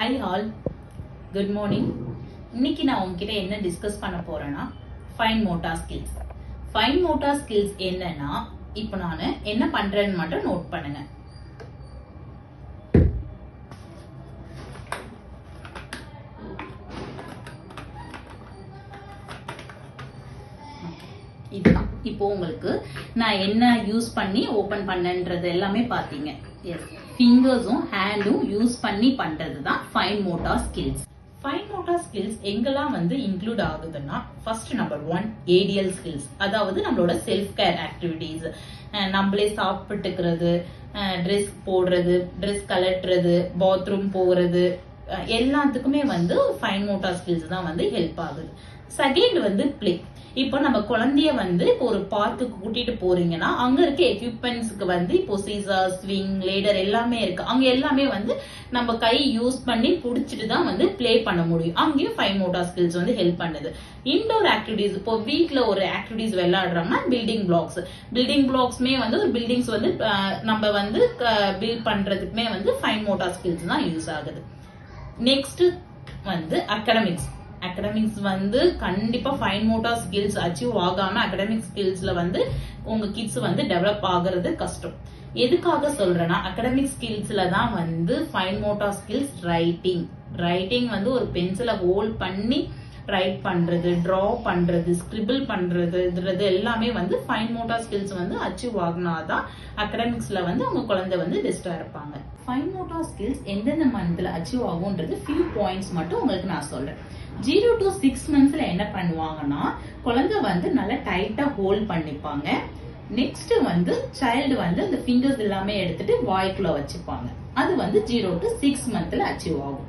Hi all, good morning. இன்னைக்கு நான் உங்ககிட்ட என்ன டிஸ்கஸ் பண்ண போறேன்னா fine motor skills. Fine motor skills என்னன்னா இப்போ நான் என்ன பண்றேன்னு மட்டும் நோட் பண்ணுங்க. இதுதான் இப்போ உங்களுக்கு நான் என்ன யூஸ் பண்ணி ஓபன் பண்ணன்றது எல்லாமே பாத்தீங்க. எஸ், ஃபிங்கர்ஸும் ஹேண்டும் யூஸ் பண்ணி பண்றது தான் fine motor skills. Fine motor skills எங்கெல்லாம் இன்க்ளூட் ஆகுதுன்னா ஃபர்ஸ்ட் நம்பர் 1 ஏடிஎல் ஸ்கில்ஸ், அதாவது நம்மளோட செல்ஃப் கேர் ஆக்டிவிட்டிஸ், நம்மளே சாப்பிட்டுக்கிறது, ட்ரெஸ் போடுறது, ட்ரெஸ் கலட்டுறது, பாத்ரூம் போகிறது, எல்லாத்துக்குமே ஃபைன் மோட்டார் ஸ்கில்ஸ் தான் ஹெல்ப் ஆகுது. Second play. இப்போ நம்ம குழந்தைய இப்போ ஒரு பார்க்குக்கு கூட்டிட்டு போறீங்கன்னா அங்க இருக்க எக்யூப்மெண்ட்ஸ்க்கு இப்போ சீசர், ஸ்விங், லேடர் எல்லாமே இருக்கு. அங்க எல்லாமே நம்ம கை யூஸ் பண்ணி புடிச்சிட்டு தான் பிளே பண்ண முடியும். அங்கேயும் ஃபைன் மோட்டார் ஸ்கில்ஸ் ஹெல்ப் பண்ணுது. இன்டோர் ஆக்டிவிட்டிஸ், இப்போ வீட்ல ஒரு ஆக்டிவிட்டிஸ் விளையாடுறாங்கன்னா பில்டிங் பிளாக்ஸ்மே ஒரு பில்டிங்ஸ் நம்ம பில்ட் பண்றதுக்குமே ஃபைன் மோட்டார் ஸ்கில்ஸ் தான் யூஸ் ஆகுது. Next academics. அகாடமிக்ஸ் கண்டிப்பா ஃபைன் மோட்டார் ஸ்கில்ஸ் அச்சீவ் ஆகாம அகாடமிக் ஸ்கில்ஸ்ல உங்க கிட்ஸ் டெவலப் ஆகுறது கஷ்டம். எதுக்காக சொல்றேன்னா அகாடமிக் ஸ்கில்ஸ்ல தான் ஃபைன் மோட்டார் ஸ்கில்ஸ் ரைட்டிங் ஒரு பென்சிலை ஹோல்ட் பண்ணி ரைட் பண்றது, டிரா பண்றது, ஸ்கிரிபிள் பண்றது, எல்லாமே ஃபைன் மோட்டார் ஸ்கில்ஸ் அச்சீவ் ஆகினாதான் அகாடமிக்ஸ்ல உங்க குழந்தை பெஸ்டா இருப்பாங்க. ஃபைன் மோட்டார் ஸ்கில்ஸ் எந்தெந்த மந்த்ல அச்சீவ் ஆகும்ன்றது ஃபியூ பாயிண்ட்ஸ் மட்டும் உங்களுக்கு நான் சொல்றேன். 0 to 6 monthsல என்ன பண்ணுவாங்கன்னா குழந்தை நல்லா டைட்டா ஹோல்ட் பண்ணிப்பாங்க. நெக்ஸ்ட் சைல்டு அந்த ஃபிங்கர்ஸ் எல்லாமே எடுத்துட்டு வாய்க்குள்ள வச்சுப்பாங்க. அது 0 to 6 monthsல அச்சீவ் ஆகும்.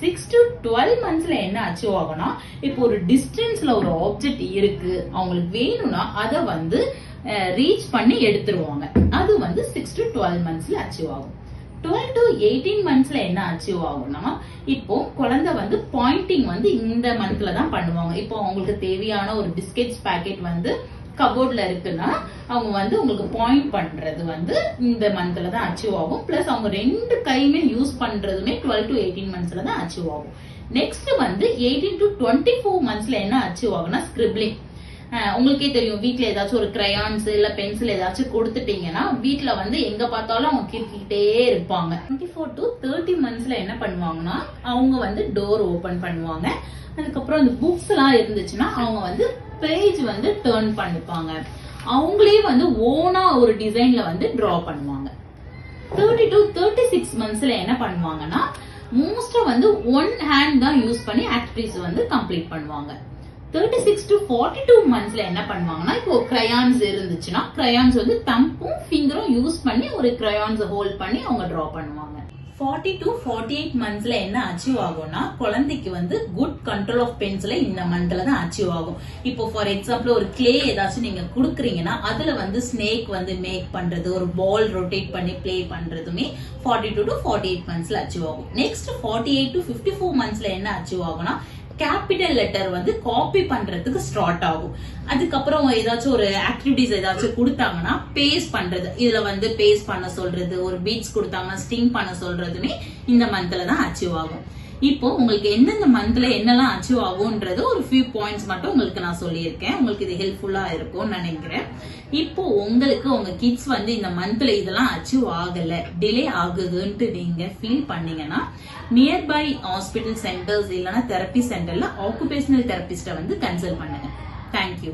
6 to 12 monthsல என்ன அச்சீவ் ஆகும்னா இப்போ ஒரு டிஸ்டன்ஸ்ல ஒரு ஆப்ஜெக்ட் இருக்கு, அவங்களுக்கு வேணும்னா அதை ரீச் பண்ணி எடுத்துருவாங்க. அது 6 to 12 monthsல அச்சீவ் ஆகும். 12 to 18 monthsல என்ன அச்சீவ் ஆகும்னா இப்போ குழந்தை பாயிண்டிங் இந்த மந்த்ல தான் பண்ணுவாங்க. இப்போ அவங்களுக்கு தேவையான ஒரு பிஸ்கெட்ஸ் பாக்கெட் கபோர்ட்ல இருக்குன்னா அவங்க உங்களுக்கு பாயிண்ட் பண்றது இந்த மந்த்ல தான் அச்சீவ் ஆகும். பிளஸ் அவங்க 2 கையுமே யூஸ் பண்றதுமே 12 to 18 monthsல தான் அச்சீவ் ஆகும். நெக்ஸ்ட் 18 to 24 monthsல என்ன அச்சீவ் ஆகும்னா ஸ்கிரிப்ளிங். உங்களுக்கே தெரியும், வீட்ல ஏதாச்சும் ஒரு கிரையான்ஸ் இல்ல பென்சில் ஏதாச்சும் கொடுத்துட்டீங்கன்னா வீட்ல எங்க பார்த்தாலும் அவங்க கிறுக்கிட்டே இருப்பாங்க. 24 to 30 monthsல என்ன பண்ணுவாங்கன்னா அவங்க டோர் ஓபன் பண்ணுவாங்க. அதுக்கப்புறம் அந்த புக்ஸ் எல்லாம் இருந்துச்சுன்னா அவங்க பேஜ் டர்ன் பண்ணிப்பாங்க. அவங்களே ஓனா ஒரு டிசைன்ல டிரா பண்ணுவாங்க. 30 to 36 monthsல என்ன பண்ணுவாங்கன்னா மோஸ்டா ஒன் ஹேண்ட் தான் யூஸ் பண்ணி ஆக்டிவிட்டிஸ் கம்ப்ளீட் பண்ணுவாங்க. 36 to 42 monthsல என்ன பண்ணுவாங்கன்னா இப்போ கிரையான்ஸ் இருந்துச்சுன்னா கிரையான்ஸ் தம்பும் ஃபிங்கரும் யூஸ் பண்ணி ஒரு கிரையான்ஸ் ஹோல்ட் பண்ணி அவங்க டிரா பண்ணுவாங்க. 40 to 48 monthsல என்ன அச்சீவ் ஆகும்னா குழந்தைக்கு குட் கண்ட்ரோல் ஆஃப் பென்சில இந்த மந்த்ல தான் அச்சீவ் ஆகும். இப்போ ஃபார் எக்ஸாம்பிள் ஒரு கிளே ஏதாச்சும் நீங்க குடுக்குறீங்கன்னா அதுல ஸ்னேக் மேக் பண்றது, ஒரு பால் ரொட்டேட் பண்ணி பிளே பண்றதுமே 42 to 48 monthsல அச்சீவ் ஆகும். நெக்ஸ்ட் 48 to 54 monthsல என்ன அச்சீவ் ஆகும்னா கேபிட்டல் லெட்டர் காப்பி பண்றதுக்கு ஸ்டார்ட் ஆகும். அதுக்கப்புறம் ஏதாச்சும் ஒரு ஆக்டிவிட்டிஸ் ஏதாச்சும் கொடுத்தாங்கன்னா பேஸ்ட் பண்றது, இதுல பேஸ்ட் பண்ண சொல்றது, ஒரு பீட்ஸ் கொடுத்தாங்கன்னா ஸ்டிங் பண்ண சொல்றதுமே இந்த மந்த்ல தான் அச்சீவ் ஆகும். இப்போ உங்களுக்கு எந்தெந்த மந்த்ல என்னெல்லாம் அச்சீவ் ஆகும்ன்றது ஒரு ஃபியூ பாயிண்ட்ஸ் மட்டும் உங்களுக்கு நான் சொல்லியிருக்கேன். உங்களுக்கு இது ஹெல்ப்ஃபுல்லா இருக்கும்னு நினைக்கிறேன். இப்போ உங்களுக்கு உங்க கிட்ஸ் இந்த மந்த்ல இதெல்லாம் அச்சீவ் ஆகல, டிலே ஆகுதுன்ட்டு நீங்க ஃபீல் பண்ணீங்கன்னா நியர்பை ஹாஸ்பிட்டல் சென்டர்ஸ் இல்லைன்னா தெரப்பி சென்டர்ல ஆக்குபேஷனல் தெரபிஸ்ட கன்சல்ட் பண்ணுங்க. தேங்க்யூ.